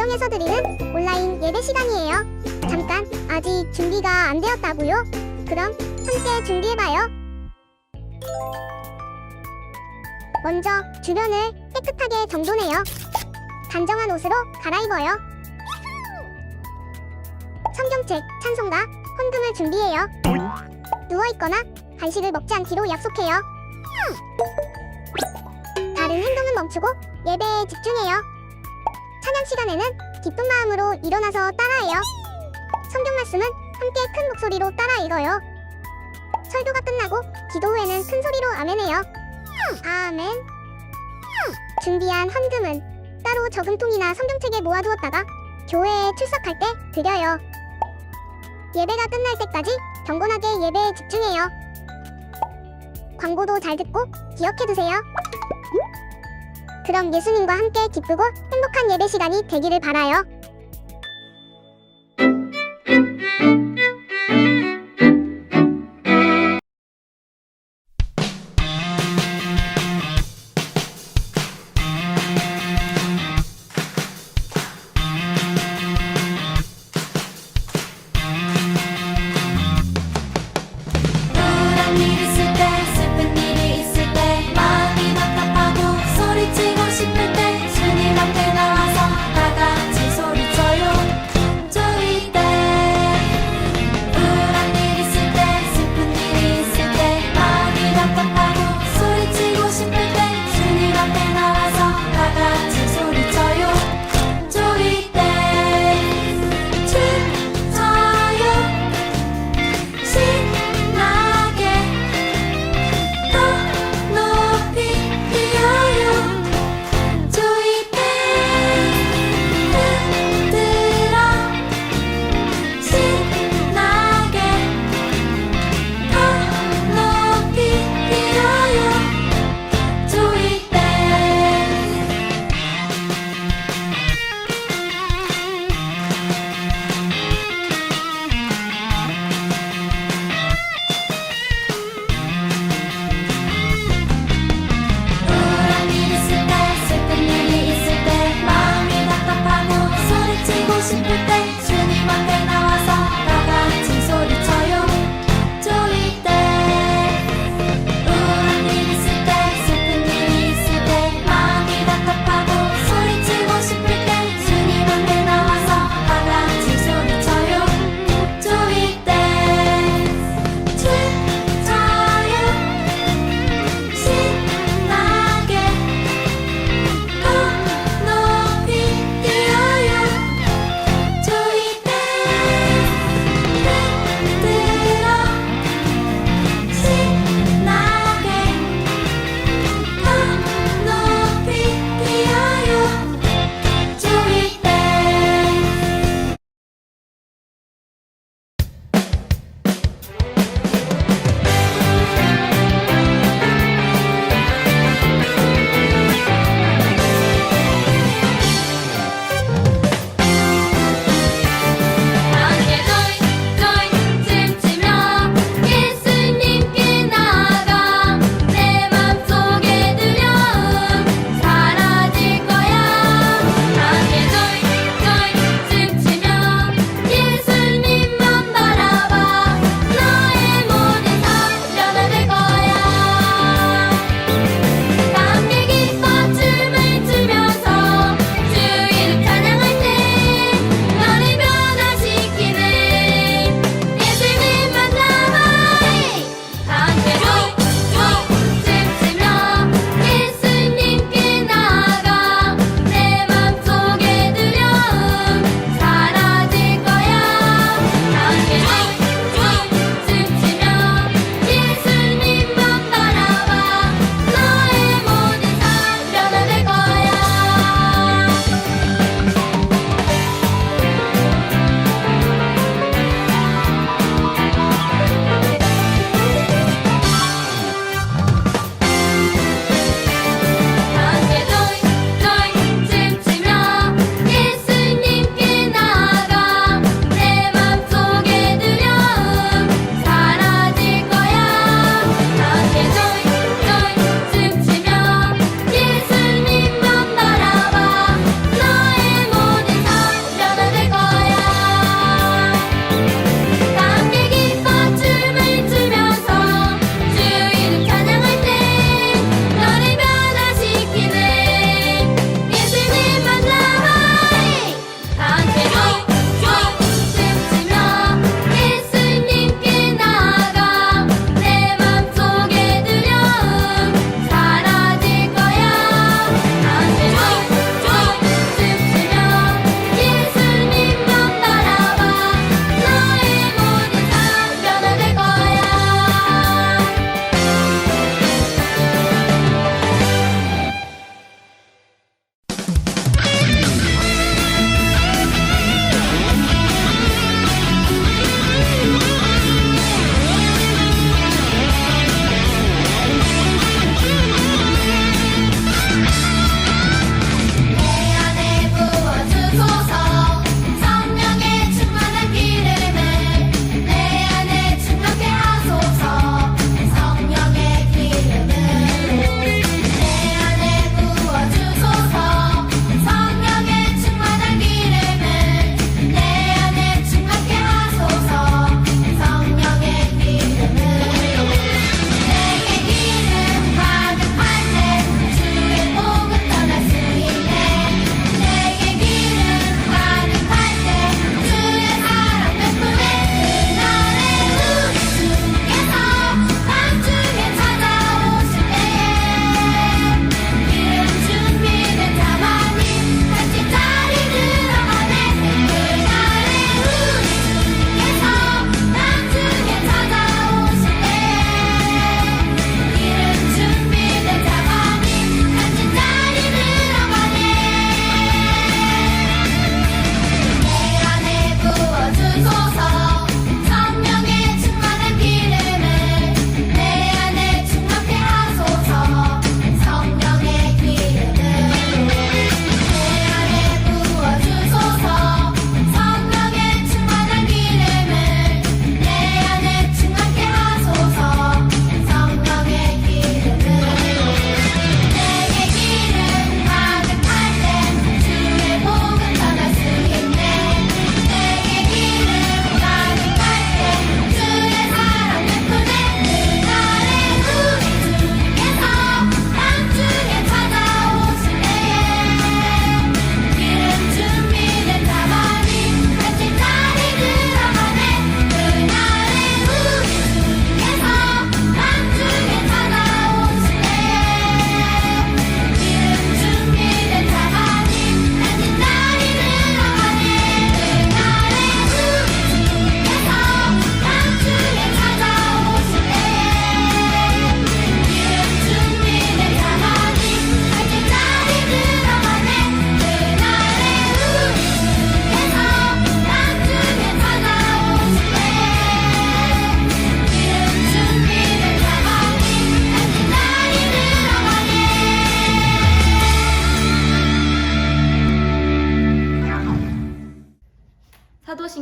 가정에서 드리는 온라인 예배 시간이에요. 잠깐, 아직 준비가 안 되었다고요? 그럼 함께 준비해봐요. 먼저 주변을 깨끗하게 정돈해요. 단정한 옷으로 갈아입어요. 성경책, 찬송가, 헌금을 준비해요. 누워있거나 간식을 먹지 않기로 약속해요. 다른 행동은 멈추고 예배에 집중해요. 찬양 시간에는 기쁜 마음으로 일어나서 따라해요. 성경 말씀은 함께 큰 목소리로 따라 읽어요. 설교가 끝나고 기도 후에는 큰 소리로 아멘해요. 아멘. 준비한 헌금은 따로 저금통이나 성경책에 모아두었다가 교회에 출석할 때 드려요. 예배가 끝날 때까지 경건하게 예배에 집중해요. 광고도 잘 듣고 기억해두세요. 그럼 예수님과 함께 기쁘고 행복한 예배 시간이 되기를 바라요. 우울한 일 있을 때 슬픈 일이 있을 때 마음이 답답하고 소리치고 싶을 때 주님 앞에 나와서 다 같이 소리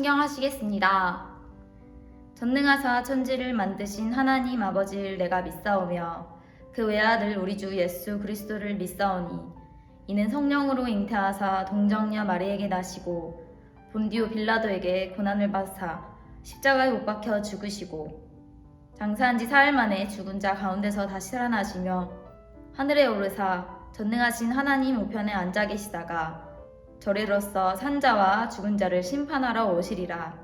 순경하시겠습니다. 전능하사 천지를 만드신 하나님 아버지를 내가 믿사오며 그 외아들 우리 주 예수 그리스도를 믿사오니 이는 성령으로 잉태하사 동정녀 마리에게 나시고 본디오 빌라도에게 고난을 받사 십자가에 못 박혀 죽으시고 장사한 지 사흘 만에 죽은 자 가운데서 다시 살아나시며 하늘에 오르사 전능하신 하나님 우편에 앉아 계시다가 저리로서 산자와 죽은 자를 심판하러 오시리라.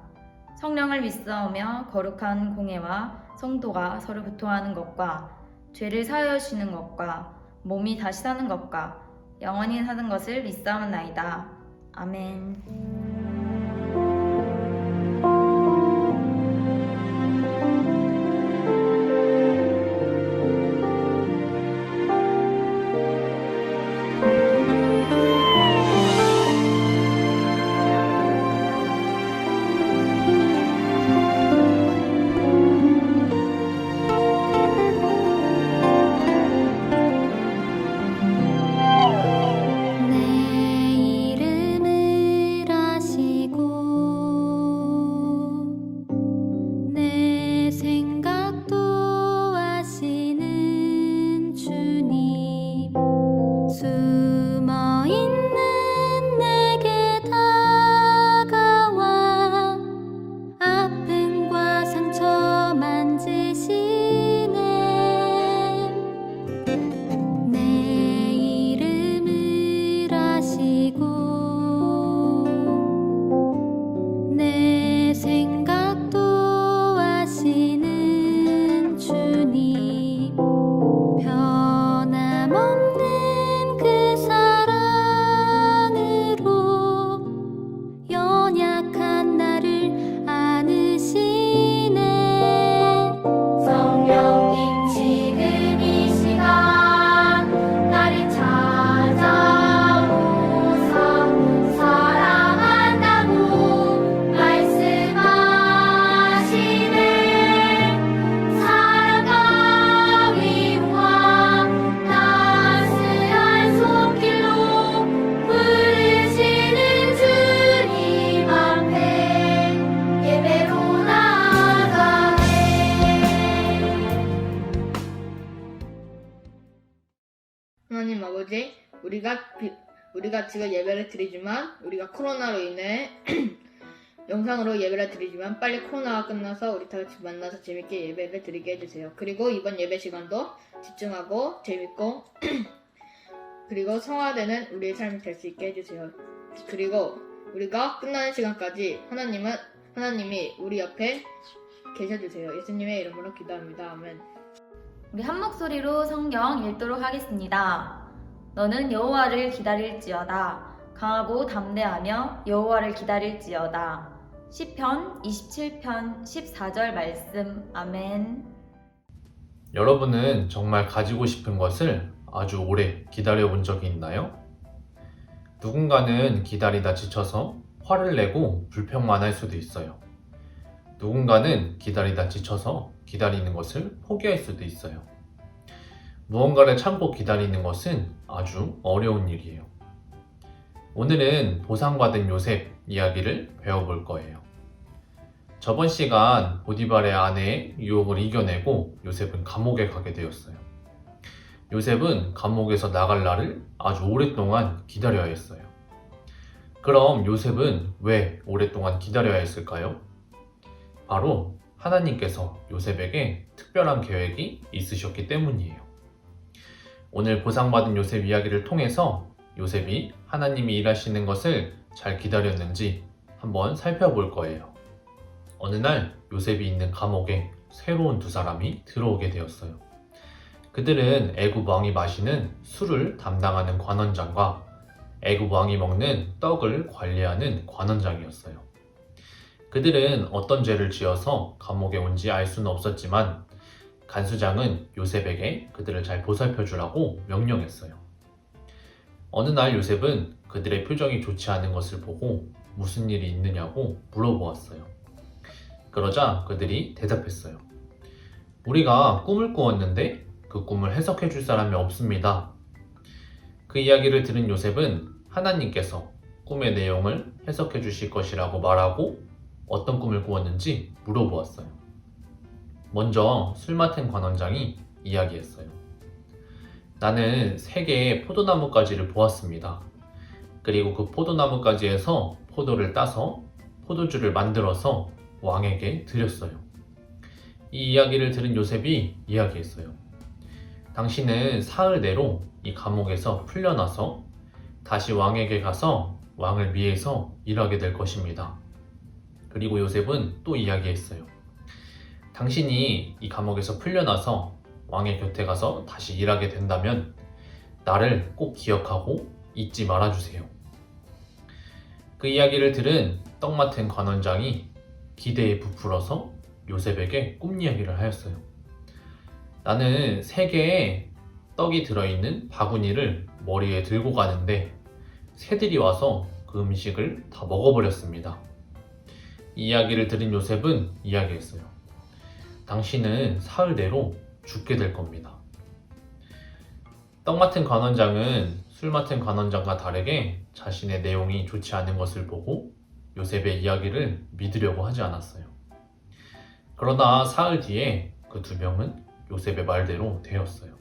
성령을 믿사오며 거룩한 공회와 성도가 서로 교통하는 것과 죄를 사하여 주시는 것과 몸이 다시 사는 것과 영원히 사는 것을 믿사옵나이다. 아멘. 내 이름을 아시고 내 생각도 아시는 주님 숨어 있는 내게 다가와 아픔과 상처 만지시네 내 이름을 아시고 내 생각도 아시는 주님 변함없는 그 사랑으로 연약한 나를 안으시네 성령님 지금 이 시간 나를 찾아오사 사랑한다고 말씀하시네 사랑과 위로와 따스한 손길로 부르시는 주님 앞에 예배로 나아가네 하나님 아버지, 우리가 지금 예배를 드리지만 우리가 코로나로 인해 영상으로 예배를 드리지만 빨리 코로나가 끝나서 우리 다 같이 만나서 재밌게 예배를 드리게 해주세요. 그리고 이번 예배 시간도 집중하고 재밌고 그리고 성화되는 우리의 삶이 될 수 있게 해주세요. 그리고 우리가 끝나는 시간까지 하나님이 우리 옆에 계셔주세요. 예수님의 이름으로 기도합니다. 아멘. 우리 한 목소리로 성경 읽도록 하겠습니다. 너는 여호와를 기다릴지어다. 강하고 담대하며 여호와를 기다릴지어다. 시편 27편 14절 말씀. 아멘. 여러분은 정말 가지고 싶은 것을 아주 오래 기다려 본 적이 있나요? 누군가는 기다리다 지쳐서 화를 내고 불평만 할 수도 있어요. 누군가는 기다리다 지쳐서 기다리는 것을 포기할 수도 있어요. 무언가를 참고 기다리는 것은 아주 어려운 일이에요. 오늘은 보상받은 요셉 이야기를 배워볼 거예요. 저번 시간 보디발의 아내의 유혹을 이겨내고 요셉은 감옥에 가게 되었어요. 요셉은 감옥에서 나갈 날을 아주 오랫동안 기다려야 했어요. 그럼 요셉은 왜 오랫동안 기다려야 했을까요? 바로 하나님께서 요셉에게 특별한 계획이 있으셨기 때문이에요. 오늘 보상받은 요셉 이야기를 통해서 요셉이 하나님이 일하시는 것을 잘 기다렸는지 한번 살펴볼 거예요. 어느 날 요셉이 있는 감옥에 새로운 두 사람이 들어오게 되었어요. 그들은 애굽 왕이 마시는 술을 담당하는 관원장과 애굽 왕이 먹는 떡을 관리하는 관원장이었어요. 그들은 어떤 죄를 지어서 감옥에 온지 알 수는 없었지만 간수장은 요셉에게 그들을 잘 보살펴 주라고 명령했어요. 어느 날 요셉은 그들의 표정이 좋지 않은 것을 보고 무슨 일이 있느냐고 물어보았어요. 그러자 그들이 대답했어요. 우리가 꿈을 꾸었는데 그 꿈을 해석해 줄 사람이 없습니다. 그 이야기를 들은 요셉은 하나님께서 꿈의 내용을 해석해 주실 것이라고 말하고 어떤 꿈을 꾸었는지 물어보았어요. 먼저 술 맡은 관원장이 이야기했어요. 나는 3개의 포도나무 가지를 보았습니다. 그리고 그 포도나무 가지에서 포도를 따서 포도주를 만들어서 왕에게 드렸어요. 이 이야기를 들은 요셉이 이야기했어요. 당신은 사흘 내로 이 감옥에서 풀려나서 다시 왕에게 가서 왕을 위해서 일하게 될 것입니다. 그리고 요셉은 또 이야기했어요. 당신이 이 감옥에서 풀려나서 왕의 곁에 가서 다시 일하게 된다면 나를 꼭 기억하고 잊지 말아주세요. 그 이야기를 들은 떡 맡은 관원장이 기대에 부풀어서 요셉에게 꿈 이야기를 하였어요. 나는 3개의 떡이 들어있는 바구니를 머리에 들고 가는데 새들이 와서 그 음식을 다 먹어버렸습니다. 이 이야기를 들은 요셉은 이야기했어요. 당신은 사흘 내로 죽게 될 겁니다. 떡 맡은 관원장은 술 맡은 관원장과 다르게 자신의 내용이 좋지 않은 것을 보고 요셉의 이야기를 믿으려고 하지 않았어요. 그러나 사흘 뒤에 그 2명은 요셉의 말대로 되었어요.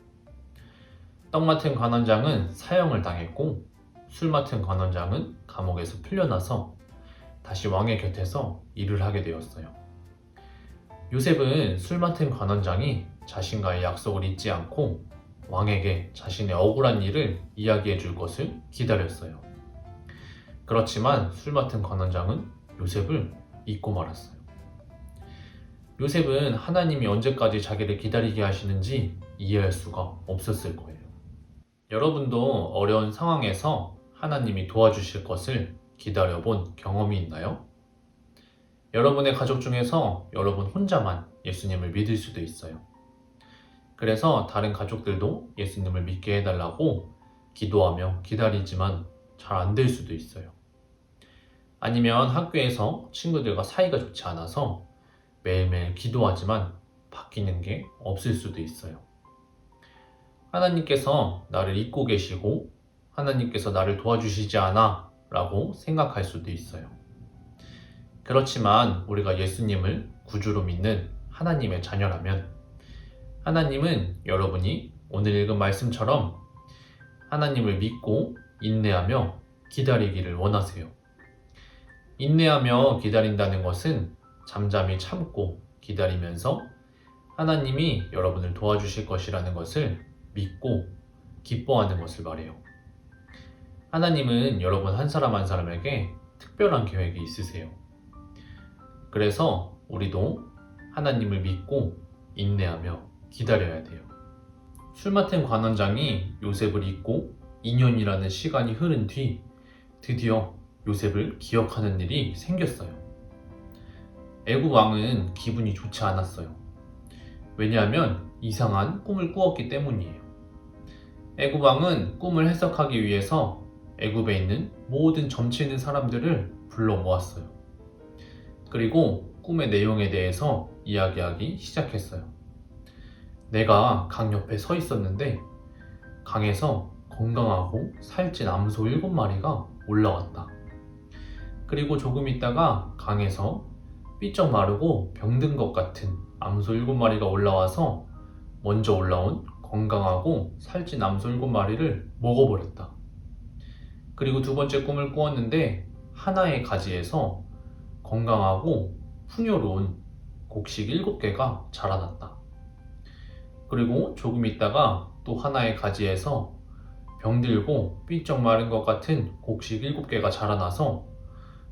떡 맡은 관원장은 사형을 당했고 술 맡은 관원장은 감옥에서 풀려나서 다시 왕의 곁에서 일을 하게 되었어요. 요셉은 술 맡은 관원장이 자신과의 약속을 잊지 않고 왕에게 자신의 억울한 일을 이야기해 줄 것을 기다렸어요. 그렇지만 술 맡은 관원장은 요셉을 잊고 말았어요. 요셉은 하나님이 언제까지 자기를 기다리게 하시는지 이해할 수가 없었을 거예요. 여러분도 어려운 상황에서 하나님이 도와주실 것을 기다려본 경험이 있나요? 여러분의 가족 중에서 여러분 혼자만 예수님을 믿을 수도 있어요. 그래서 다른 가족들도 예수님을 믿게 해달라고 기도하며 기다리지만 잘 안 될 수도 있어요. 아니면 학교에서 친구들과 사이가 좋지 않아서 매일매일 기도하지만 바뀌는 게 없을 수도 있어요. 하나님께서 나를 잊고 계시고 하나님께서 나를 도와주시지 않아 라고 생각할 수도 있어요. 그렇지만 우리가 예수님을 구주로 믿는 하나님의 자녀라면 하나님은 여러분이 오늘 읽은 말씀처럼 하나님을 믿고 인내하며 기다리기를 원하세요. 인내하며 기다린다는 것은 잠잠히 참고 기다리면서 하나님이 여러분을 도와주실 것이라는 것을 믿고 기뻐하는 것을 말해요. 하나님은 여러분 한 사람 한 사람에게 특별한 계획이 있으세요. 그래서 우리도 하나님을 믿고 인내하며 기다려야 돼요. 술 맡은 관원장이 요셉을 잊고 2년이라는 시간이 흐른 뒤 드디어 요셉을 기억하는 일이 생겼어요. 애굽 왕은 기분이 좋지 않았어요. 왜냐하면 이상한 꿈을 꾸었기 때문이에요. 애굽 왕은 꿈을 해석하기 위해서 애굽에 있는 모든 점치 있는 사람들을 불러 모았어요. 그리고 꿈의 내용에 대해서 이야기하기 시작했어요. 내가 강 옆에 서 있었는데 강에서 건강하고 살찐 암소 7마리가 올라왔다. 그리고 조금 있다가 강에서 삐쩍 마르고 병든 것 같은 암소 7마리가 올라와서 먼저 올라온 건강하고 살찐 암소 7마리를 먹어버렸다. 그리고 2번째 꿈을 꾸었는데 하나의 가지에서 건강하고 풍요로운 곡식 7개가 자라났다. 그리고 조금 있다가 또 하나의 가지에서 병들고 삐쩍 마른 것 같은 곡식 7개가 자라나서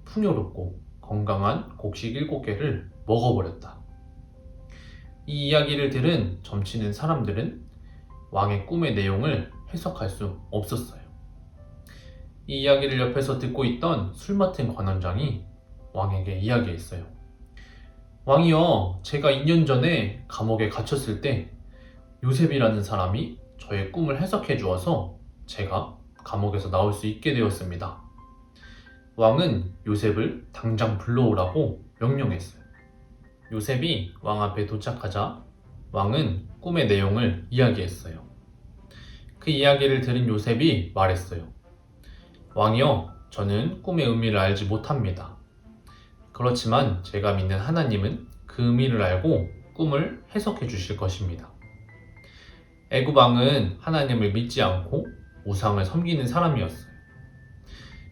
풍요롭고 건강한 곡식 7개를 먹어버렸다. 이 이야기를 들은 점치는 사람들은 왕의 꿈의 내용을 해석할 수 없었어요. 이 이야기를 옆에서 듣고 있던 술 맡은 관원장이 왕에게 이야기했어요. 왕이여, 제가 2년 전에 감옥에 갇혔을 때 요셉이라는 사람이 저의 꿈을 해석해 주어서 제가 감옥에서 나올 수 있게 되었습니다. 왕은 요셉을 당장 불러오라고 명령했어요. 요셉이 왕 앞에 도착하자 왕은 꿈의 내용을 이야기했어요. 그 이야기를 들은 요셉이 말했어요. 왕이여, 저는 꿈의 의미를 알지 못합니다. 그렇지만 제가 믿는 하나님은 그 의미를 알고 꿈을 해석해 주실 것입니다. 애굽 왕은 하나님을 믿지 않고 우상을 섬기는 사람이었어요.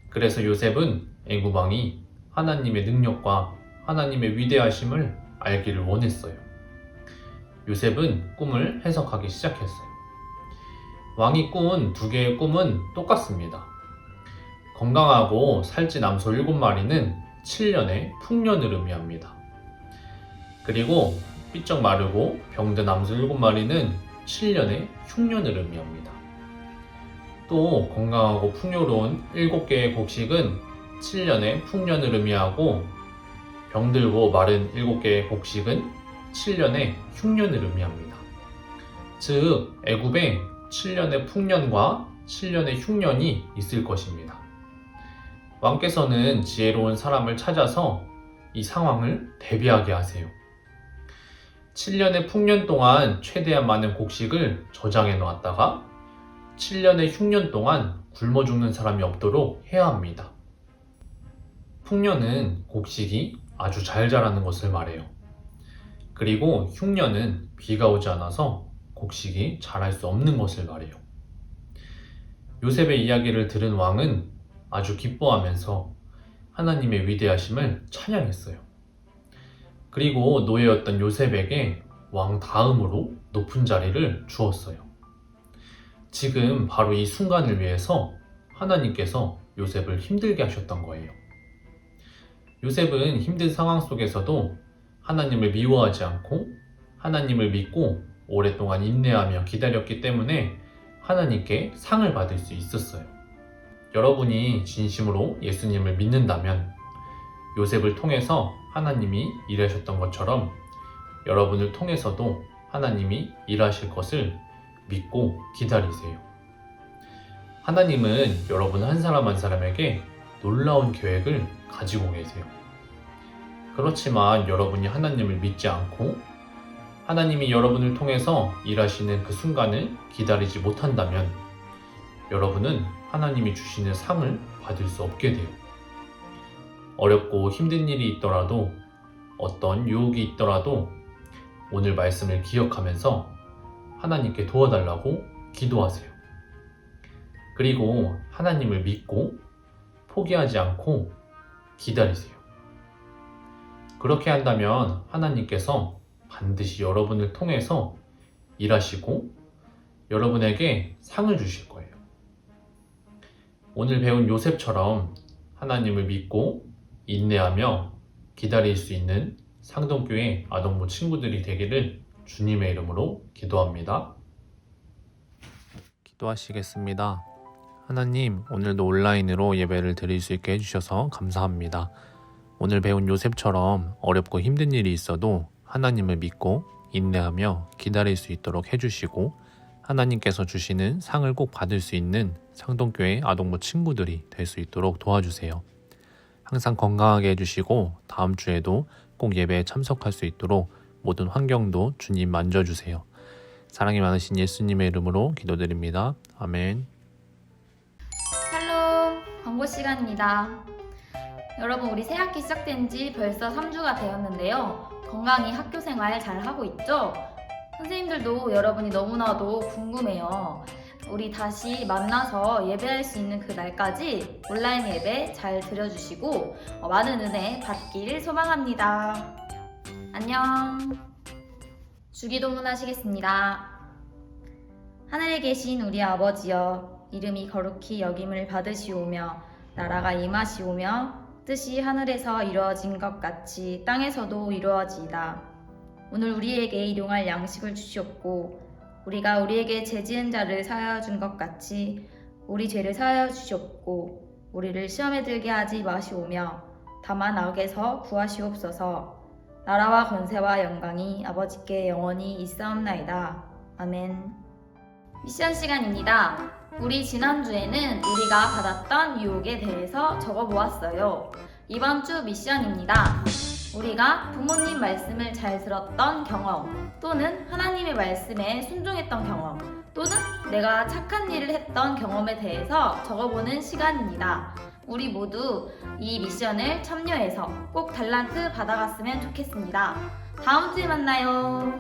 그래서 요셉은 애굽 왕이 하나님의 능력과 하나님의 위대하심을 알기를 원했어요. 요셉은 꿈을 해석하기 시작했어요. 왕이 꾼 두 개의 꿈은 똑같습니다. 건강하고 살찐 암소 7마리는 7년의 풍년을 의미합니다. 그리고 삐쩍 마르고 병든 암소 7마리는 7년의 흉년을 의미합니다. 또 건강하고 풍요로운 7개의 곡식은 7년의 풍년을 의미하고 병들고 마른 7개의 곡식은 7년의 흉년을 의미합니다. 즉 애굽에 7년의 풍년과 7년의 흉년이 있을 것입니다. 왕께서는 지혜로운 사람을 찾아서 이 상황을 대비하게 하세요. 7년의 풍년 동안 최대한 많은 곡식을 저장해 놓았다가 7년의 흉년 동안 굶어 죽는 사람이 없도록 해야 합니다. 풍년은 곡식이 아주 잘 자라는 것을 말해요. 그리고 흉년은 비가 오지 않아서 곡식이 자랄 수 없는 것을 말해요. 요셉의 이야기를 들은 왕은 아주 기뻐하면서 하나님의 위대하심을 찬양했어요. 그리고 노예였던 요셉에게 왕 다음으로 높은 자리를 주었어요. 지금 바로 이 순간을 위해서 하나님께서 요셉을 힘들게 하셨던 거예요. 요셉은 힘든 상황 속에서도 하나님을 미워하지 않고 하나님을 믿고 오랫동안 인내하며 기다렸기 때문에 하나님께 상을 받을 수 있었어요. 여러분이 진심으로 예수님을 믿는다면 요셉을 통해서 하나님이 일하셨던 것처럼 여러분을 통해서도 하나님이 일하실 것을 믿고 기다리세요. 하나님은 여러분 한 사람 한 사람에게 놀라운 계획을 가지고 계세요. 그렇지만 여러분이 하나님을 믿지 않고 하나님이 여러분을 통해서 일하시는 그 순간을 기다리지 못한다면 여러분은 하나님이 주시는 상을 받을 수 없게 돼요. 어렵고 힘든 일이 있더라도 어떤 유혹이 있더라도 오늘 말씀을 기억하면서 하나님께 도와달라고 기도하세요. 그리고 하나님을 믿고 포기하지 않고 기다리세요. 그렇게 한다면 하나님께서 반드시 여러분을 통해서 일하시고 여러분에게 상을 주실 거예요. 오늘 배운 요셉처럼 하나님을 믿고 인내하며 기다릴 수 있는 상동교회 아동부 친구들이 되기를 주님의 이름으로 기도합니다. 기도하시겠습니다. 하나님, 오늘도 온라인으로 예배를 드릴 수 있게 해주셔서 감사합니다. 오늘 배운 요셉처럼 어렵고 힘든 일이 있어도 하나님을 믿고 인내하며 기다릴 수 있도록 해주시고 하나님께서 주시는 상을 꼭 받을 수 있는 상동교회 아동부 친구들이 될 수 있도록 도와주세요. 항상 건강하게 해주시고 다음 주에도 꼭 예배에 참석할 수 있도록 모든 환경도 주님 만져주세요. 사랑이 많으신 예수님의 이름으로 기도드립니다. 아멘. 샬롬, 광고 시간입니다. 여러분, 우리 새학기 시작된 지 벌써 3주가 되었는데요. 건강히 학교 생활 잘 하고 있죠? 선생님들도 여러분이 너무나도 궁금해요. 우리 다시 만나서 예배할 수 있는 그 날까지 온라인 예배 잘 드려주시고 많은 은혜 받길 소망합니다. 안녕. 주기도문 하시겠습니다. 하늘에 계신 우리 아버지여, 이름이 거룩히 여김을 받으시오며 나라가 임하시오며 뜻이 하늘에서 이루어진 것 같이 땅에서도 이루어지이다. 오늘 우리에게 일용할 양식을 주시옵고 우리가 우리에게 죄 지은 자를 사하여 준 것 같이 우리 죄를 사하여 주시옵고 우리를 시험에 들게 하지 마시오며 다만 악에서 구하시옵소서. 나라와 권세와 영광이 아버지께 영원히 있사옵나이다. 아멘. 미션 시간입니다. 우리 지난주에는 우리가 받았던 유혹에 대해서 적어보았어요. 이번 주 미션입니다. 우리가 부모님 말씀을 잘 들었던 경험, 또는 하나님의 말씀에 순종했던 경험, 또는 내가 착한 일을 했던 경험에 대해서 적어보는 시간입니다. 우리 모두 이 미션을 참여해서 꼭 달란트 받아갔으면 좋겠습니다. 다음 주에 만나요.